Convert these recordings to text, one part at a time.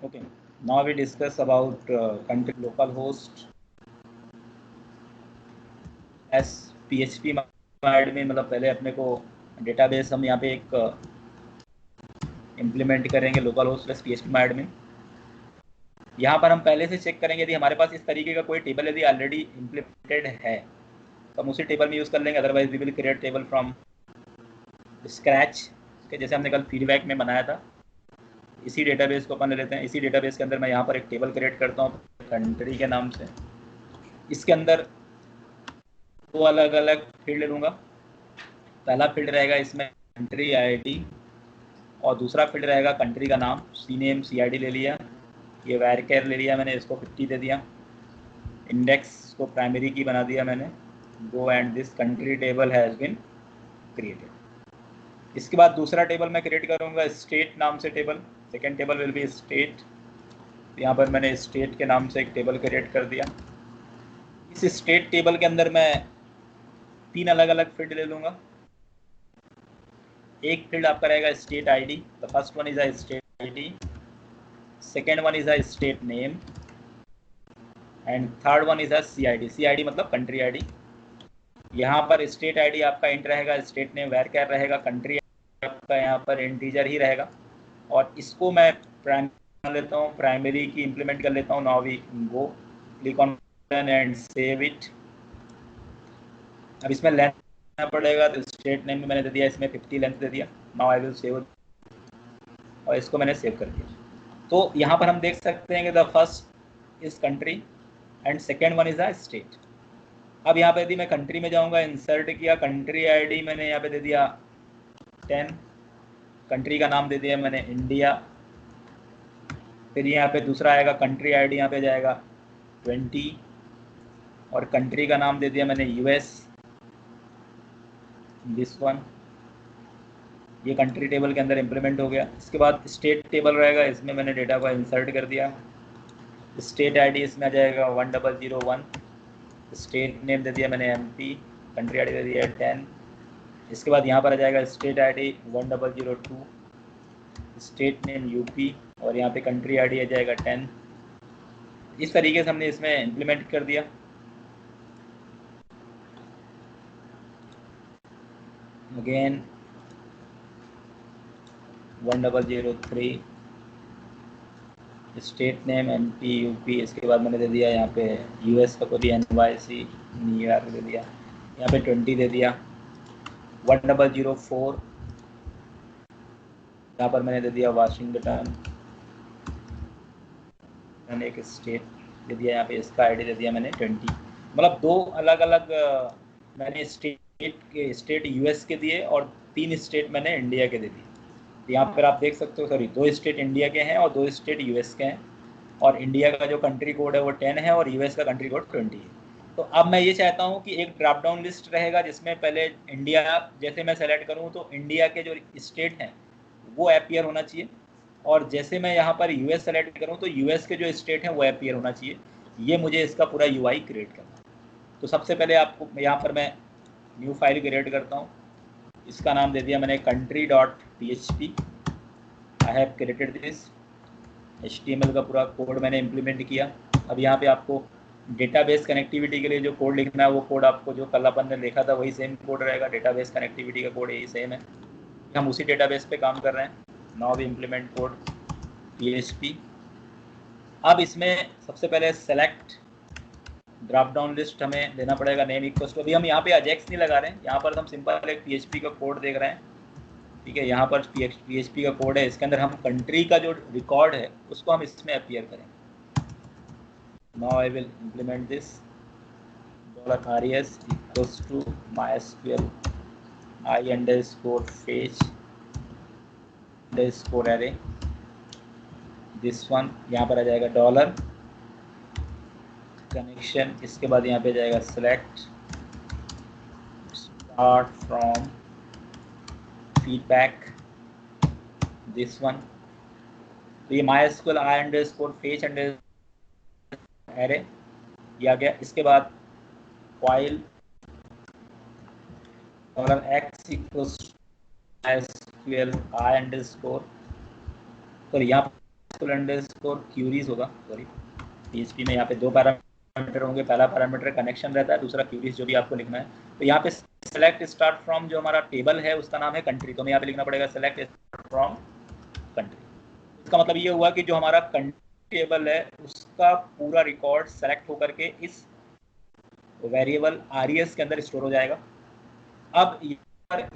Okay, now we discuss about country localhost as PHP में, मतलब पहले अपने को डेटाबेस हम यहाँ पे एक इम्प्लीमेंट करेंगे local host plus PHP might में। यहाँ पर हम पहले से चेक करेंगे यदि हमारे पास इस तरीके का कोई टेबल यदि ऑलरेडी इम्प्लीमेंटेड है तो हम उसी टेबल में यूज़ कर लेंगे, otherwise we will create table from scratch. जैसे हमने कल फीडबैक में बनाया था, इसी डेटाबेस को अपन ले लेते हैं। इसी डेटाबेस के अंदर मैं यहाँ पर एक टेबल क्रिएट करता हूँ कंट्री के नाम से। इसके अंदर दो अलग अलग फील्ड लूँगा। पहला फील्ड रहेगा इसमें कंट्री आईडी और दूसरा फील्ड रहेगा कंट्री का नाम। सी नेम CID ले लिया, ये वैरकेर ले लिया मैंने, इसको 50 दे दिया। इंडेक्स को प्राइमरी की बना दिया मैंने। Go and this country table has been created. इसके बाद दूसरा टेबल मैं क्रिएट करूँगा स्टेट नाम से table. Second table will be state. यहाँ पर मैंने स्टेट के नाम से एक टेबल क्रिएट कर दिया। इस स्टेट टेबल के अंदर मैं 3 अलग अलग फील्ड ले लूँगा। एक फील्ड आपका रहेगा state ID, the first one is a state ID, second one is a state name and third one is a CID। CID मतलब कंट्री ID। यहाँ पर स्टेट ID आपका इंट रहेगा, स्टेट नेम वैरकेर रहेगा, कंट्री आपका यहाँ पर इंटीजर ही रहेगा। और इसको मैं प्राइमरी लेता हूँ, प्राइमरी की इम्प्लीमेंट कर लेता हूँ। Now we go click on and save it. अब इसमें लेंथ पड़ेगा तो स्टेट नेम में मैंने दे दिया, इसमें 50 लेंथ दे दिया। नाउ आई विल सेव और इसको मैंने सेव कर दिया। तो यहाँ पर हम देख सकते हैं कि the first is country and second one is a state. अब यहाँ पे यदि मैं कंट्री में जाऊँगा, इंसर्ट किया, कंट्री ID मैंने यहाँ पे दे दिया 10, कंट्री का नाम दे दिया मैंने इंडिया। फिर यहाँ पे दूसरा आएगा कंट्री ID, यहाँ पे जाएगा 20 और कंट्री का नाम दे दिया मैंने US, दिस वन। ये कंट्री टेबल के अंदर इम्प्लीमेंट हो गया। इसके बाद स्टेट टेबल रहेगा, इसमें मैंने डेटा को इंसर्ट कर दिया। स्टेट ID इसमें आ जाएगा 1001, स्टेट नेम दे दिया मैंने MP, कंट्री ID दे दिया 10। इसके बाद यहाँ पर आ जाएगा state ID 1002, state name UP और यहाँ पे कंट्री ID आ जाएगा 10। इस तरीके से हमने इसमें इम्प्लीमेंट कर दिया। Again 1003, state name MP UP। इसके बाद मैंने दे दिया यहाँ पे US का कोई NYC न्यूयॉर्क दे दिया, यहाँ पे 20 दे दिया। 1004 यहाँ पर मैंने दे दिया वाशिंगटन, मैंने एक स्टेट दे दिया, यहाँ पे इसका ID दे दिया मैंने 20। मतलब दो अलग अलग मैंने स्टेट US के दिए और 3 स्टेट मैंने इंडिया के दे दिए। तो यहाँ पर आप देख सकते हो, सॉरी 2 स्टेट इंडिया के हैं और 2 स्टेट US के हैं। और इंडिया का जो कंट्री कोड है वो 10 है और US का कंट्री कोड 20 है। तो अब मैं ये चाहता हूँ कि एक ड्रॉप डाउन लिस्ट रहेगा जिसमें पहले इंडिया, जैसे मैं सेलेक्ट करूँ तो इंडिया के जो स्टेट हैं वो अपीयर होना चाहिए, और जैसे मैं यहाँ पर US सेलेक्ट करूँ तो US के जो स्टेट हैं वो अपीयर होना चाहिए। ये मुझे इसका पूरा UI क्रिएट करना है। तो सबसे पहले आपको यहाँ पर मैं न्यू फाइल क्रिएट करता हूँ। इसका नाम दे दिया मैंने country.php। I have created this. HTML का पूरा कोड मैंने इम्प्लीमेंट किया। अब यहाँ पे आपको डेटाबेस कनेक्टिविटी के लिए जो कोड लिखना है वो कोड आपको जो कल अपन ने लिखा था वही सेम कोड रहेगा। डेटाबेस कनेक्टिविटी का कोड यही सेम है, हम उसी डेटाबेस पे काम कर रहे हैं। Now we implement code PHP। अब इसमें सबसे पहले सेलेक्ट ड्रॉप डाउन लिस्ट हमें देना पड़ेगा, नेम इक्वल्स टू। अभी हम यहाँ पे अजेक्स नहीं लगा रहे हैं, यहाँ पर हम सिंपल एक PHP का कोड देख रहे हैं। ठीक है, यहाँ पर PHP का कोड है, इसके अंदर हम कंट्री का जो रिकॉर्ड है उसको हम इसमें अपीयर करेंगे। Now I will implement this $res equals to MySQL I underscore fetch underscore array, this one। यहाँ पर आ जाएगा डॉलर कनेक्शन। इसके बाद यहाँ पे जाएगा select start from feedback, this one। तो ये MySQL I underscore fetch underscore array ये आ गया। इसके बाद while $x equals MySQL I underscore, तो यहाँ स्कूल अंडरस्कोर क्यूरीज होगा, सॉरी पीएचपी में यहाँ पे दो पैरामीटर होंगे, पहला पैरामीटर कनेक्शन रहता है, दूसरा क्यूरीज जो भी आपको लिखना है। तो यहाँ पे सेलेक्ट स्टार्ट फ्रॉम जो हमारा टेबल है उसका नाम है कंट्री, तो हमें यहाँ पे लिखना पड़ेगा सेलेक्ट फ्रॉम कंट्री। इसका मतलब ये हुआ कि जो हमारा कंट्री टेबल है उसका पूरा रिकॉर्ड सेलेक्ट होकर के इस वेरिएबल RES के अंदर स्टोर हो जाएगा। अब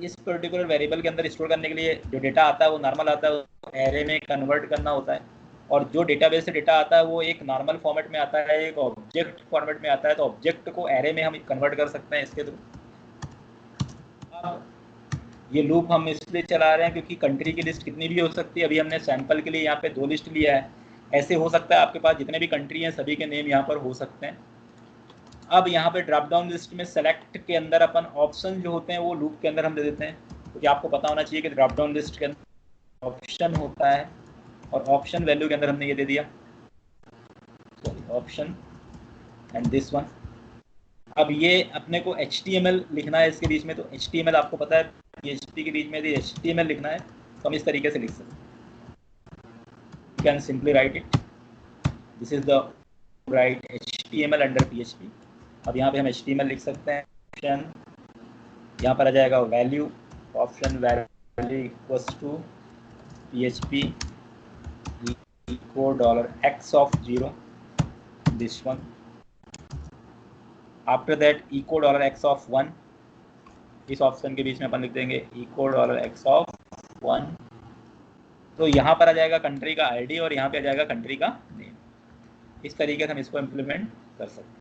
इस पर्टिकुलर वेरिएबल के अंदर स्टोर करने के लिए जो डेटा आता है वो नॉर्मल आता है, एरे में कन्वर्ट करना होता है, और जो डेटाबेस से डेटा आता है वो एक नॉर्मल फॉर्मेट में आता है, एक ऑब्जेक्ट फॉर्मेट में आता है। तो ऑब्जेक्ट को एरे में हम कन्वर्ट कर सकते हैं इसके थ्रू। अब ये लूप हम इसलिए चला रहे हैं क्योंकि कंट्री की लिस्ट कितनी भी हो सकती है। अभी हमने सैंपल के लिए यहाँ पे 2 लिस्ट लिया है, ऐसे हो सकता है आपके पास जितने भी कंट्री हैं सभी के नेम यहाँ पर हो सकते हैं। अब यहाँ पे ड्रॉप डाउन लिस्ट में सेलेक्ट के अंदर अपन ऑप्शन जो होते हैं वो लूप के अंदर हम दे देते हैं, क्योंकि आपको पता होना चाहिए कि ड्रॉप डाउन लिस्ट के अंदर ऑप्शन होता है, और ऑप्शन वैल्यू के अंदर हमने ये दे दिया ऑप्शन एंड दिस वन। अब ये अपने को HTML लिखना है इसके बीच में, तो HTML आपको पता है PHP के बीच में यदि HTML लिखना है तो हम इस तरीके से लिख सकते हैं, you can simply write it, this is the right HTML under PHP। अब यहाँ पे हम HTML लिख सकते हैं, ऑप्शन यहाँ पर आ जाएगा value, option value equals to PHP echo $x of 0, this one, after that echo $x of 1, इस ऑप्शन के बीच में अपन लिख देंगे echo $x of 1। तो यहाँ पर आ जाएगा कंट्री का ID और यहाँ पे आ जाएगा कंट्री का नेम। इस तरीके से हम इसको इम्प्लीमेंट कर सकते हैं।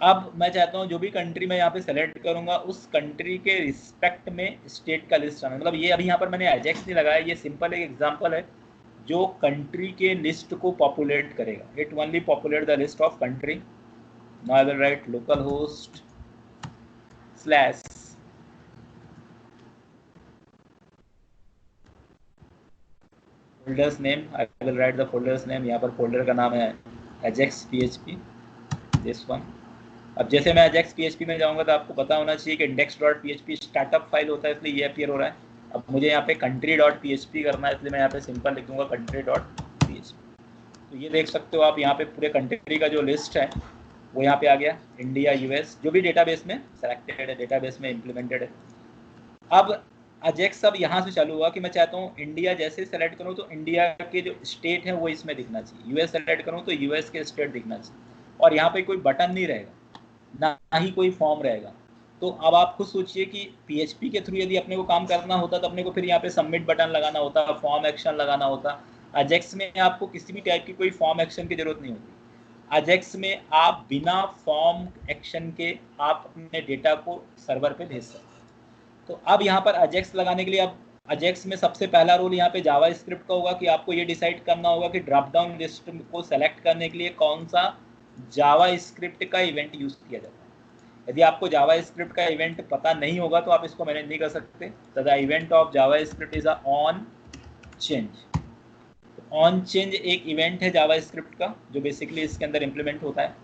अब मैं चाहता हूँ जो भी कंट्री मैं यहाँ पे सेलेक्ट करूँगा उस कंट्री के रिस्पेक्ट में स्टेट का लिस्ट आना, मतलब ये अभी यहाँ पर मैंने एजेक्स नहीं लगाया, ये सिंपल एक एग्जांपल है जो कंट्री के लिस्ट को पॉपुलेट करेगा। It only populate the list of country. Now I will write local host slash folders name, I will write the folders name, यहाँ पर फोल्डर का नाम है ajax php, दिस वन। अब जैसे मैं ajax php में जाऊंगा तो आपको पता होना चाहिए कि index.php स्टार्टअप फाइल होता है, इसलिए ये अपीयर हो रहा है। अब मुझे यहाँ पे country.php करना है, इसलिए मैं यहाँ पे सिंपल लिख दूंगा country.php। तो ये देख सकते हो आप, यहाँ पे पूरे कंट्री का जो लिस्ट है वो यहाँ पे आ गया, इंडिया US जो भी डेटाबेस में सेलेक्टेड है, डेटाबेस में इम्प्लीमेंटेड है। अब अजेक्स अब यहाँ से चालू हुआ कि मैं चाहता हूँ इंडिया जैसे सेलेक्ट करूँ तो इंडिया के जो स्टेट है वो इसमें दिखना चाहिए, US सेलेक्ट करूँ तो US के स्टेट दिखना चाहिए, और यहाँ पे कोई बटन नहीं रहेगा, ना ही कोई फॉर्म रहेगा। तो अब आप खुद सोचिए कि PHP के थ्रू यदि अपने को काम करना होता तो अपने को फिर यहाँ पे सबमिट बटन लगाना होता, फॉर्म एक्शन लगाना होता। अजेक्स में आपको किसी भी टाइप की कोई फॉर्म एक्शन की जरूरत नहीं होती। अजेक्स में आप बिना फॉर्म एक्शन के आप अपने डेटा को सर्वर पे भेज सकते हैं। तो अब यहाँ पर अजेक्स लगाने के लिए, अब अजेक्स में सबसे पहला रोल यहाँ पे जावा स्क्रिप्ट का होगा कि आपको ये डिसाइड करना होगा कि ड्रॉप डाउन लिस्ट को सेलेक्ट करने के लिए कौन सा जावा स्क्रिप्ट का इवेंट यूज किया जाता है। यदि आपको जावा स्क्रिप्ट का इवेंट पता नहीं होगा तो आप इसको मैनेज नहीं कर सकते। The event of Java script is on change. On change एक इवेंट है जावा स्क्रिप्ट का जो बेसिकली इसके अंदर इम्प्लीमेंट होता है,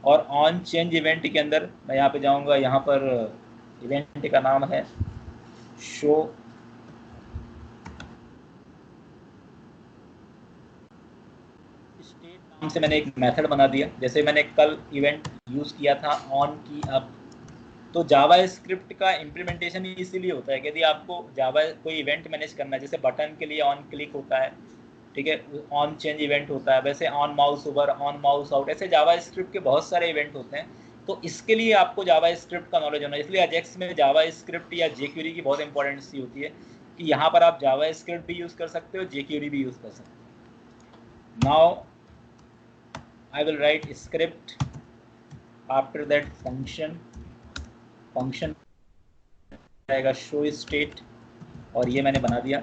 और ऑन चेंज इवेंट के अंदर मैं यहाँ पे जाऊँगा, यहाँ पर इवेंट का नाम है शो स्टेट नाम से मैंने एक मेथड बना दिया। जैसे मैंने कल इवेंट यूज किया था ऑन की अप, तो जावा स्क्रिप्ट का इम्प्लीमेंटेशन इसीलिए होता है कि यदि आपको जावा कोई इवेंट मैनेज करना है, जैसे बटन के लिए ऑन क्लिक होता है, ठीक है, ऑन चेंज इवेंट होता है, वैसे on mouse over, on mouse out, ऐसे जावा स्क्रिप्ट के बहुत सारे इवेंट होते हैं। तो इसके लिए आपको जावा स्क्रिप्ट का नॉलेज होना है। इसलिए अजेक्स में जावा स्क्रिप्ट या jQuery की बहुत इंपॉर्टेंस होती है कि यहाँ पर आप जावा स्क्रिप्ट भी यूज कर सकते हो, jQuery भी यूज कर सकते हो। Now I will write script, after that function आएगा शो स्टेट, और ये मैंने बना दिया।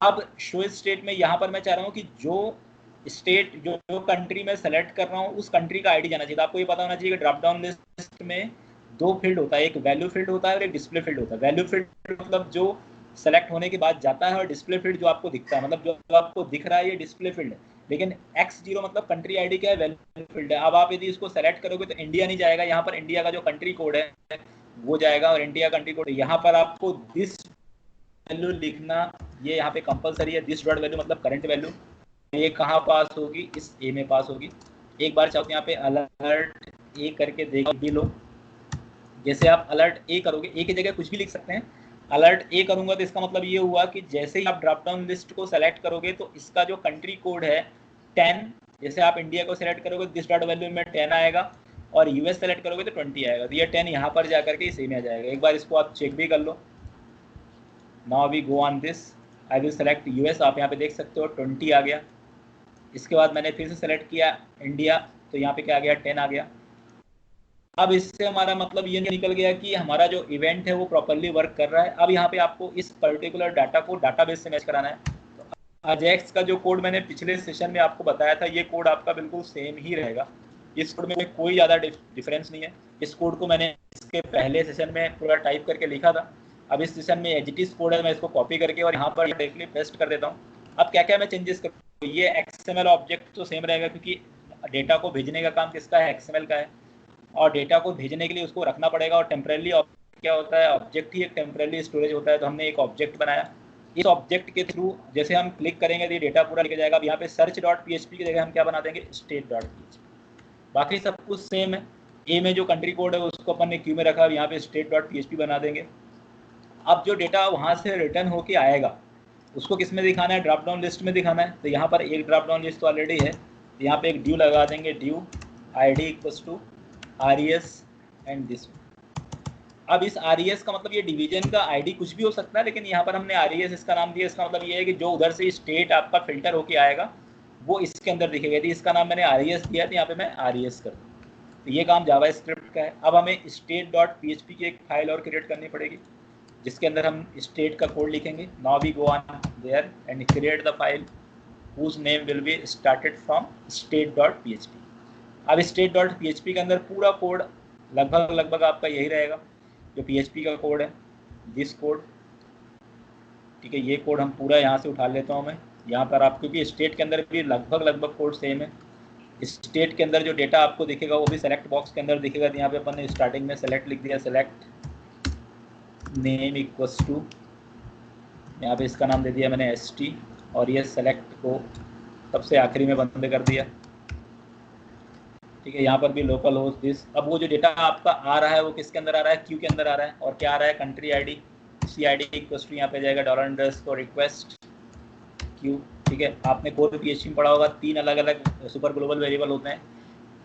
अब शो स्टेट में यहाँ पर मैं चाह रहा हूँ कि जो स्टेट जो कंट्री में सेलेक्ट कर रहा हूँ उस कंट्री का आईडी जाना चाहिए। तो आपको ये पता होना चाहिए कि ड्रॉप डाउन लिस्ट में 2 फील्ड होता है, एक वैल्यू फील्ड होता है और एक डिस्प्ले फील्ड होता है। वैल्यू फील्ड मतलब जो सेलेक्ट होने के बाद जाता है, और डिस्प्ले फील्ड जो आपको दिखता है, मतलब जो आपको दिख रहा है ये डिस्प्ले फील्ड है। लेकिन X0 मतलब कंट्री आईडी क्या है, वैल्यू फील्ड है। अब आप यदि इसको सेलेक्ट करोगे तो इंडिया नहीं जाएगा, यहाँ पर इंडिया का जो कंट्री कोड है वो जाएगा, और इंडिया कंट्री कोड यहाँ पर आपको दिस वैल्यू लिखना ये यहाँ पे कंपलसरी है। दिस डॉट वैल्यू मतलब करंट वैल्यू, ये कहाँ पास होगी, इस ए में पास होगी। एक बार चाहो तो यहाँ पे अलर्ट ए करके देख भी लो। जैसे आप अलर्ट ए करोगे, ए की जगह कुछ भी लिख सकते हैं। अलर्ट ए करूंगा तो इसका मतलब ये हुआ कि जैसे ही आप ड्रॉप डाउन लिस्ट को सेलेक्ट करोगे तो इसका जो कंट्री कोड है 10, जैसे आप इंडिया को सेलेक्ट करोगे दिस डॉट वैल्यू में 10 आएगा, और यूएस सेलेक्ट करोगे तो 20 आएगा। तो ये 10 यहाँ पर जाकर के इसी में आ जाएगा। एक बार इसको आप चेक भी कर लो। Now we go on this, I will select US, आप यहाँ पे देख सकते हो 20 आ गया। इसके बाद मैंने फिर से सेलेक्ट किया इंडिया, तो यहाँ पे क्या आ गया, 10 आ गया। अब इससे हमारा मतलब ये निकल गया कि हमारा जो इवेंट है वो प्रॉपरली वर्क कर रहा है। अब यहाँ पे आपको इस पर्टिकुलर डाटा को डाटाबेस से मैच कराना है। तो अजेक्स का जो कोड मैंने पिछले सेशन में आपको बताया था, ये कोड आपका बिल्कुल सेम ही रहेगा। इस कोड में कोई ज़्यादा डिफरेंस नहीं है। इस कोड को मैंने इसके पहले सेशन में पूरा टाइप करके लिखा था। अब इस सेशन में एज इट इज कोड है, मैं इसको कॉपी करके और यहाँ पर डायरेक्टली पेस्ट कर देता हूँ। अब क्या क्या मैं चेंजेस करूँ, ये XML ऑब्जेक्ट तो सेम रहेगा क्योंकि डेटा को भेजने का काम किसका है, XML का है, और डेटा को भेजने के लिए उसको रखना पड़ेगा। और टेम्परेली क्या होता है, ऑब्जेक्ट ही एक टेम्परेली स्टोरेज होता है। तो हमने एक ऑब्जेक्ट बनाया, इस ऑब्जेक्ट के थ्रू जैसे हम क्लिक करेंगे तो ये डेटा पूरा लिखा जाएगा। अब यहाँ पे search.php की जगह हम क्या बना देंगे, state.php। बाकी सब कुछ सेम है। ए में जो कंट्री कोड है उसको अपन ने क्यू में रखा, यहाँ पे state.php बना देंगे। अब जो डेटा वहाँ से रिटर्न होके आएगा उसको किस में दिखाना है, ड्रॉप डाउन लिस्ट में दिखाना है। तो यहाँ पर एक ड्रॉप डाउन लिस्ट तो ऑलरेडी है, तो यहाँ पे एक ड्यू लगा देंगे, due ID = RES and this. अब इस RES का मतलब ये डिवीजन का ID कुछ भी हो सकता है, लेकिन यहाँ पर हमने RES इसका नाम दिया। इसका मतलब ये है कि जो उधर से स्टेट आपका फिल्टर होके आएगा वो इसके अंदर दिखेगा। यदि इसका नाम मैंने RES दिया तो यहाँ पे मैं RES कर दूँ। तो ये काम जावास्क्रिप्ट का है। अब हमें state.php की एक फाइल और क्रिएट करनी पड़ेगी जिसके अंदर हम स्टेट का कोड लिखेंगे। Now we go on there and create the file whose name will be started from state.php। अब state.php के अंदर पूरा कोड लगभग आपका यही रहेगा जो PHP का कोड है, दिस कोड। ठीक है, ये कोड हम पूरा यहाँ से उठा लेता हूँ मैं यहाँ पर आप, क्योंकि स्टेट के अंदर भी लगभग कोड सेम है। स्टेट के अंदर जो डेटा आपको दिखेगा वो भी सेलेक्ट बॉक्स के अंदर दिखेगा। तो यहाँ पे अपन ने स्टार्टिंग में सेलेक्ट लिख दिया, सेलेक्ट नेम = यहाँ पे इसका नाम दे दिया मैंने ST, और ये सेलेक्ट को सबसे आखिरी में बंद कर दिया। ठीक है, यहाँ पर भी लोकल होस्ट दिस। अब वो जो डेटा आपका आ रहा है वो किसके अंदर आ रहा है, क्यू के अंदर आ रहा है। और क्या आ रहा है, कंट्री ID, CID = यहाँ पे जाएगा $_request क्यू। ठीक है, आपने कोड PHP में पढ़ा होगा, 3 अलग सुपर ग्लोबल वेरिएबल होते हैं।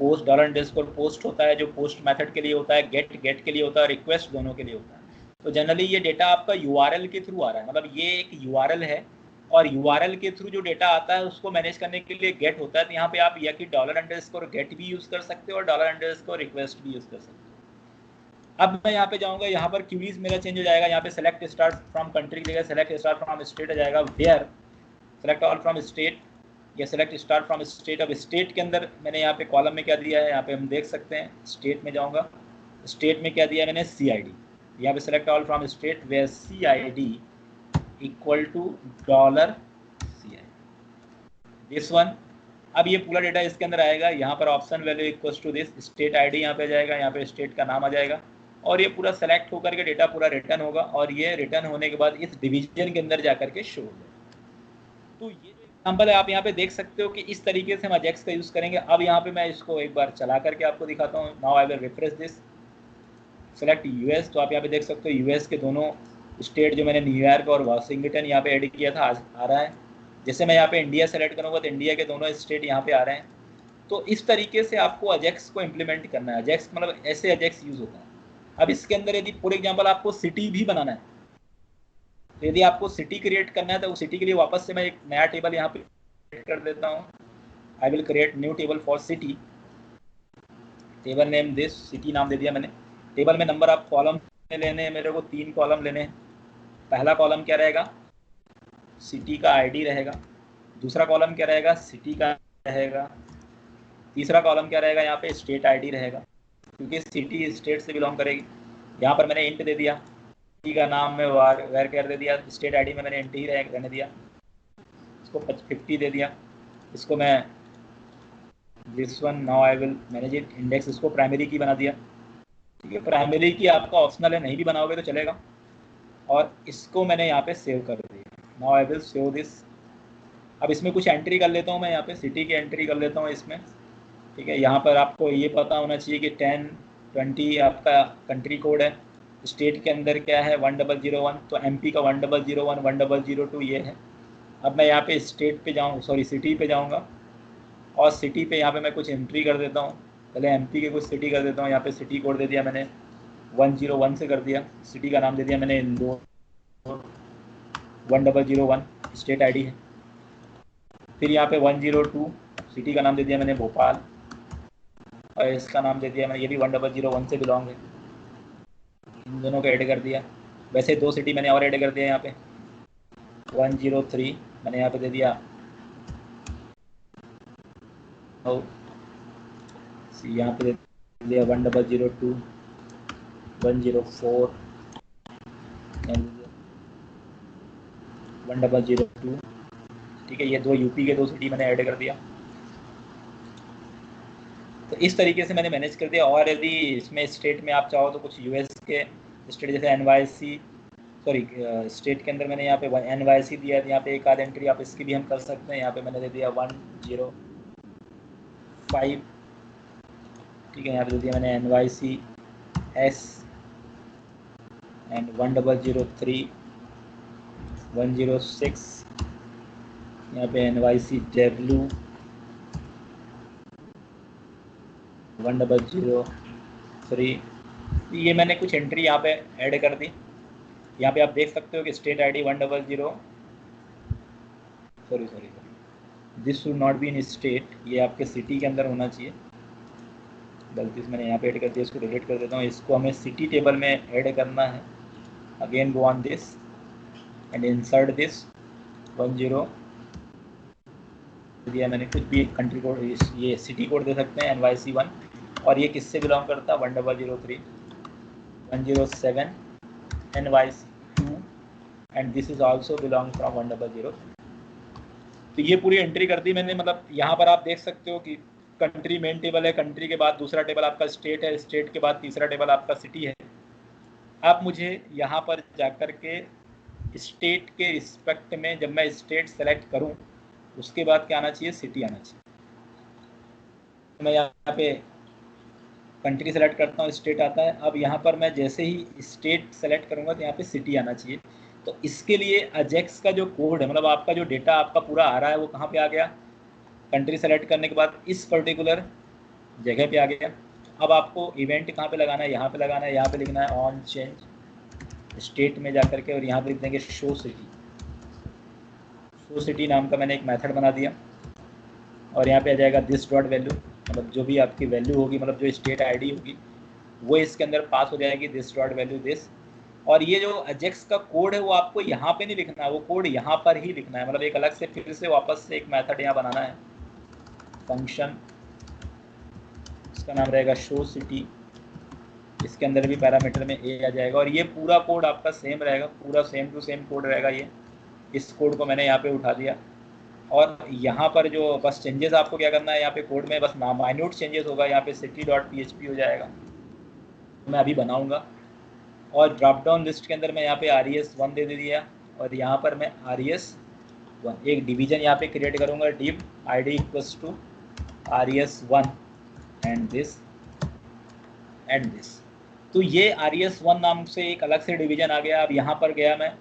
पोस्ट $_पोस्ट होता है जो पोस्ट मेथड के लिए होता है, गेट के लिए होता है, रिक्वेस्ट दोनों के लिए होता है। तो जनरली ये डेटा आपका URL के थ्रू आ रहा है, मतलब ये एक URL है और URL के थ्रू जो डेटा आता है उसको मैनेज करने के लिए गेट होता है। तो यहाँ पे आप या कि $_get भी यूज़ कर सकते हो और $_request भी यूज़ कर सकते हो। अब मैं यहाँ पे जाऊँगा, यहाँ पर क्यूरीज मेरा चेंज हो जाएगा। यहाँ पे सेलेक्ट स्टार्ट फ्रॉम कंट्री की जगह सेलेक्ट स्टार्ट फ्रॉम स्टेट आ जाएगा। Where select all from state या सेलेक्ट स्टार्ट फ्रॉम स्टेट। अब स्टेट के अंदर मैंने यहाँ पे कॉलम में क्या दिया है, यहाँ पे हम देख सकते हैं। स्टेट में जाऊँगा, स्टेट में क्या दिया मैंने, CID। यहाँ पे select all from state where CID = $CI, this one. अब ये पूरा डेटा इसके अंदर आएगा। यहाँ पर option value = this, state ID यहाँ पे जाएगा, यहाँ पे स्टेट का नाम आ जाएगा और ये पूरा सेलेक्ट होकर के डेटा पूरा रिटर्न होगा। और ये रिटर्न होने के बाद इस डिवीजन के अंदर जाकर के शो होगा। तो ये जो एग्जाम्पल है आप यहाँ पे देख सकते हो कि इस तरीके से हम अजेक्स का यूज़ करेंगे। अब यहाँ पे मैं इसको एक बार चला करके आपको दिखाता हूँ। Now I will refresh this, select US। तो आप यहाँ पे देख सकते हो US के दोनों स्टेट जो मैंने न्यूयॉर्क और वाशिंगटन यहाँ पे ऐड किया था आ रहा है। जैसे मैं यहाँ पे इंडिया सेलेक्ट करूँगा तो इंडिया के दोनों स्टेट यहाँ पे आ रहे हैं। तो इस तरीके से आपको अजेक्स को इम्प्लीमेंट करना है। अजेक्स मतलब ऐसे अजेक्स यूज़ होता है। अब इसके अंदर यदि फॉर एग्जाम्पल आपको सिटी भी बनाना है, तो यदि आपको सिटी क्रिएट करना है तो सिटी के लिए वापस से मैं एक नया टेबल यहाँ पे क्रिएट कर देता हूँ। I will create new table for city, table name this, city नाम दे दिया मैंने। टेबल में नंबर आप कॉलम लेने हैं, मेरे को 3 कॉलम लेने हैं। पहला कॉलम क्या रहेगा, सिटी का ID रहेगा। दूसरा कॉलम क्या रहेगा, सिटी का रहेगा। तीसरा कॉलम क्या रहेगा, यहाँ पे स्टेट ID रहेगा क्योंकि सिटी स्टेट से बिलोंग करेगी। यहाँ पर मैंने इंट दे दिया, सिटी का नाम में वेर कर दे दिया, स्टेट ID में मैंने इंट ही रहने दिया। इसको 50 दे दिया। इसको मैं this one, now I will manage it, index इसको प्राइमरी की बना दिया। ठीक है, प्राइमरी की आपका ऑप्शनल है, नहीं भी बनाओगे तो चलेगा। और इसको मैंने यहाँ पे सेव कर दिया। Now I will show this. अब इसमें कुछ एंट्री कर लेता हूँ मैं, यहाँ पे सिटी की एंट्री कर लेता हूँ इसमें, ठीक है। यहाँ पर आपको ये पता होना चाहिए कि 1020 आपका कंट्री कोड है। स्टेट के अंदर क्या है 1001, तो एमपी का 1001 1002 ये है। अब मैं यहाँ पे स्टेट पे जाऊँ, सॉरी सिटी पे जाऊँगा, और सिटी पे यहाँ पे मैं कुछ एंट्री कर देता हूँ। पहले एमपी के कुछ सिटी कर देता हूँ। यहाँ पे सिटी कोड दे दिया मैंने 101 से कर दिया। सिटी का नाम दे दिया मैंने इंदौर 1001 स्टेट आईडी है। फिर यहाँ पे 102 सिटी का नाम दे दिया मैंने भोपाल, और इसका नाम दे दिया मैंने, ये भी 1001 से बिलोंग है। इन दोनों को ऐड कर दिया। वैसे 2 सिटी मैंने और ऐड कर दिया यहाँ पे। 103 मैंने यहाँ पे दे दिया यहाँ पे दे दिया 1002 104 1002, ठीक है। ये 2 यूपी के 2 सिटी मैंने ऐड कर दिया। तो इस तरीके से मैंने मैनेज कर दिया। और यदि इसमें स्टेट में आप चाहो तो कुछ यूएस के स्टेट जैसे एनवाईसी, सॉरी स्टेट के अंदर मैंने यहाँ पे एनवाईसी दिया, यहाँ पे एक आध एंट्री आप इसकी भी हम कर सकते हैं। यहाँ पे मैंने दे दिया 105, ठीक है। यहाँ पे दे दिया मैंने एनवाईसी एस एंड 1003 106, यहाँ पे एनवाईसी डब्ल्यू 1003। ये मैंने कुछ एंट्री यहाँ पे ऐड कर दी। यहाँ पे आप देख सकते हो कि state ID 100, sorry this should not be in state, ये आपके सिटी के अंदर होना चाहिए। गलती से मैंने यहाँ पे ऐड कर दिया, इसको डिलीट कर देता हूँ। इसको हमें सिटी टेबल में ऐड करना है। Again go on this and insert this 10 दिया मैंने। कुछ भी कंट्री कोड, ये सिटी कोड दे सकते हैं NYC1, और ये किससे बिलोंग करता है 1003 107 NYC2 and this is also belong from 1003। तो ये पूरी एंट्री कर दी मैंने। मतलब यहाँ पर आप देख सकते हो कि कंट्री मेन टेबल है, कंट्री के बाद दूसरा टेबल आपका स्टेट है, स्टेट के बाद तीसरा टेबल आपका सिटी है। अब मुझे यहाँ पर जाकर के स्टेट के रिस्पेक्ट में जब मैं स्टेट सेलेक्ट करूँ उसके बाद क्या आना चाहिए, सिटी आना चाहिए। तो मैं यहाँ पे कंट्री सेलेक्ट करता हूँ, स्टेट आता है। अब यहाँ पर मैं जैसे ही स्टेट सेलेक्ट करूँगा तो यहाँ पे सिटी आना चाहिए। तो इसके लिए अजेक्स का जो कोड है, मतलब आपका जो डेटा आपका पूरा आ रहा है वो कहाँ पे आ गया, कंट्री सेलेक्ट करने के बाद इस पर्टिकुलर जगह पे आ गया। अब आपको इवेंट कहाँ पे लगाना है, यहाँ पे लगाना है। यहाँ पे लिखना है ऑन चेंज स्टेट में जा करके, और यहाँ पे लिख देंगे शो सिटी। शो सिटी नाम का मैंने एक मेथड बना दिया, और यहाँ पे आ जाएगा दिस डॉट वैल्यू, मतलब जो भी आपकी वैल्यू होगी, मतलब जो स्टेट आईडी होगी वो इसके अंदर पास हो जाएगी, दिस डॉट वैल्यू दिस। और ये जो अजेक्स का कोड है वो आपको यहाँ पे नहीं लिखना है, वो कोड यहाँ पर ही लिखना है। मतलब एक अलग से फिर से वापस से एक मेथड यहाँ बनाना है, फंक्शन, इसका नाम रहेगा शो सिटी। इसके अंदर भी पैरामीटर में ए आ जाएगा, और ये पूरा कोड आपका सेम रहेगा, पूरा सेम टू सेम कोड रहेगा ये। इस कोड को मैंने यहाँ पे उठा दिया, और यहाँ पर जो बस चेंजेस आपको क्या करना है, यहाँ पे कोड में बस माइन्यूट चेंजेस होगा। यहाँ पे city.php हो जाएगा, मैं अभी बनाऊंगा। और ड्रॉप डाउन लिस्ट के अंदर मैं यहाँ पे RES1 दे दिया, और यहाँ पर मैं RES1 एक डिवीजन यहाँ पे क्रिएट करूँगा, div id equals to RES1 and this and this. तो ये RES1 नाम से एक अलग से डिवीजन आ गया। अब यहाँ पर गया मैं,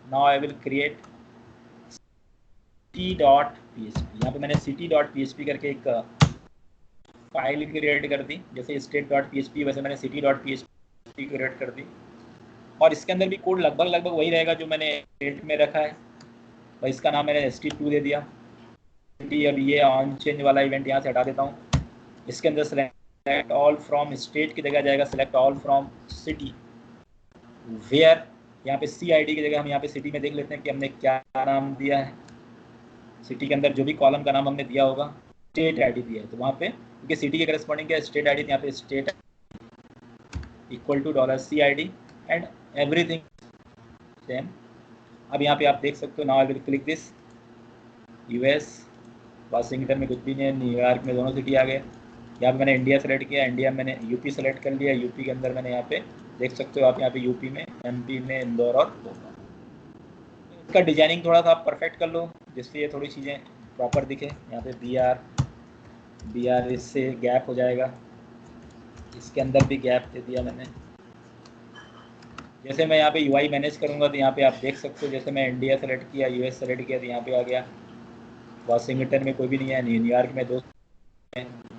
now I will create city.php। यहाँ पे मैंने city.php करके एक फाइल क्रिएट कर दी, जैसे state.php वैसे मैंने city.php क्रिएट कर दी। और इसके अंदर भी कोड लगभग वही रहेगा जो मैंने स्टेट में रखा है, और इसका नाम मैंने st2 दे दिया। अब ये ऑन चेंज वाला इवेंट यहाँ से हटा देता हूँ। इसके अंदर सेलेक्ट ऑल फ्रॉम स्टेट की जगह जाएगा select all from city, where यहाँ पे CID की जगह हम यहाँ पे सिटी में देख लेते हैं कि हमने क्या नाम दिया है। सिटी के अंदर जो भी कॉलम का नाम हमने दिया होगा, स्टेट आईडी दिया है, तो वहाँ पे क्योंकि सिटी के करस्पॉन्डिंग क्या स्टेट आईडी, यहाँ पे state equal to $CID and everything same. अब यहाँ पे आप देख सकते हो, now I will click this US, Washington में कुछ भी नहीं है, न्यूयॉर्क में दोनों सिटी आ गए। यहाँ पे मैंने इंडिया सेलेक्ट किया, इंडिया मैंने यूपी सेलेक्ट कर लिया, यूपी के अंदर मैंने यहाँ पे देख सकते हो आप, यहाँ पे यूपी में, MP में इंदौर और भोपाल। इसका डिजाइनिंग थोड़ा सा आप परफेक्ट कर लो जिससे ये थोड़ी चीज़ें प्रॉपर दिखे। यहाँ पे बी आर इससे गैप हो जाएगा, इसके अंदर भी गैप दे दिया मैंने। जैसे मैं यहाँ पे यूआई मैनेज करूँगा तो यहाँ पे आप देख सकते हो, जैसे मैं इंडिया सेलेक्ट किया, यूएस सेलेक्ट किया तो यहाँ पे आ गया। वाशिंगटन में कोई भी नहीं है, न्यूयॉर्क में 2,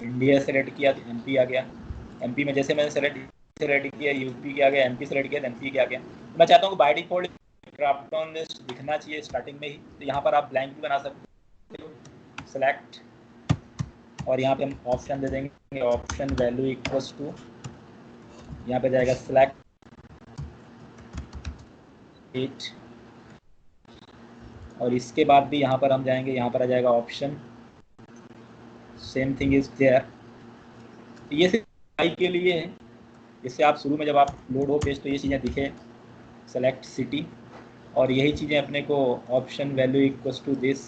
इंडिया सेलेक्ट किया तो एमपी आ गया। एमपी में जैसे मैंने सेलेक्ट किया यूपी के आ गया, एमपी सेलेक्ट किया तो एमपी के आ गया। मैं चाहता हूँ by default drop down list दिखना चाहिए स्टार्टिंग में ही, तो यहाँ पर आप ब्लैंक भी बना सकते हो, सेलेक्ट, और यहाँ पे हम ऑप्शन दे देंगे, ऑप्शन वैल्यू इक्वल्स टू, यहाँ पे जाएगा सेलेक्ट 8, और इसके बाद भी यहाँ पर हम जाएंगे, यहाँ पर आ जाएगा option same thing is there. ये सिर्फ आई के लिए है, इससे आप शुरू में जब आप लोड हो पेज तो ये चीज़ें दिखे, सेलेक्ट सिटी, और यही चीज़ें अपने को option value equals to this,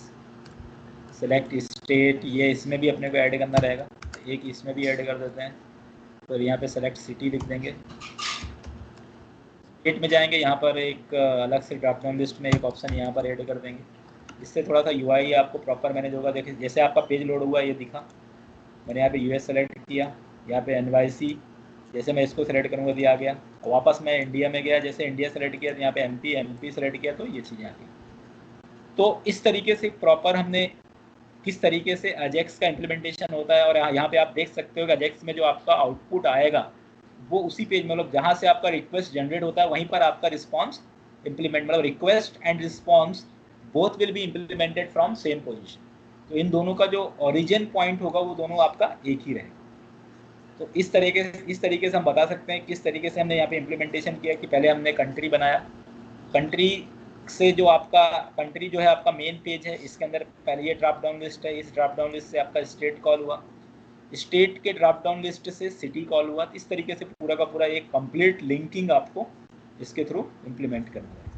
select state, ये इसमें भी अपने को ऐड करना रहेगा, एक इसमें भी ऐड कर देते हैं। तो यहाँ पे सेलेक्ट सिटी लिख देंगे, स्टेट में जाएंगे, यहाँ पर एक अलग से ड्रॉप डाउन लिस्ट में एक ऑप्शन यहाँ पर ऐड कर देंगे। इससे थोड़ा सा यूआई आपको प्रॉपर मैनेज होगा। देखिए जैसे आपका पेज लोड हुआ ये दिखा, मैंने यहाँ पे यूएस सेलेक्ट किया, यहाँ पे एनवाईसी, जैसे मैं इसको सेलेक्ट करूँगा तो आ गया। वापस मैं इंडिया में गया, जैसे इंडिया सेलेक्ट किया तो यहाँ पे एमपी सेलेक्ट किया तो ये चीज़ें आ गई। तो इस तरीके से प्रॉपर हमने किस तरीके से अजेक्स का इम्प्लीमेंटेशन होता है, और यहाँ पे आप देख सकते हो कि अजेक्स में जो आपका आउटपुट आएगा वो उसी पेज मतलब जहाँ से आपका रिक्वेस्ट जनरेट होता है वहीं पर आपका रिस्पॉन्स इम्प्लीमेंट, मतलब request and response both will be implemented from same position. तो इन दोनों का जो ओरिजिन पॉइंट होगा वो दोनों आपका एक ही रहेगा। तो इस तरीके से हम बता सकते हैं किस तरीके से हमने यहाँ पे इम्प्लीमेंटेशन किया कि पहले हमने कंट्री बनाया, कंट्री से जो आपका कंट्री जो है आपका मेन पेज है, इसके अंदर पहले ये ड्रॉप डाउन लिस्ट है, इस ड्रॉप डाउन लिस्ट से आपका स्टेट कॉल हुआ, स्टेट के ड्रॉप डाउन लिस्ट से सिटी कॉल हुआ। इस तरीके से पूरा का पूरा एक कंप्लीट लिंकिंग आपको इसके थ्रू इम्प्लीमेंट करना है।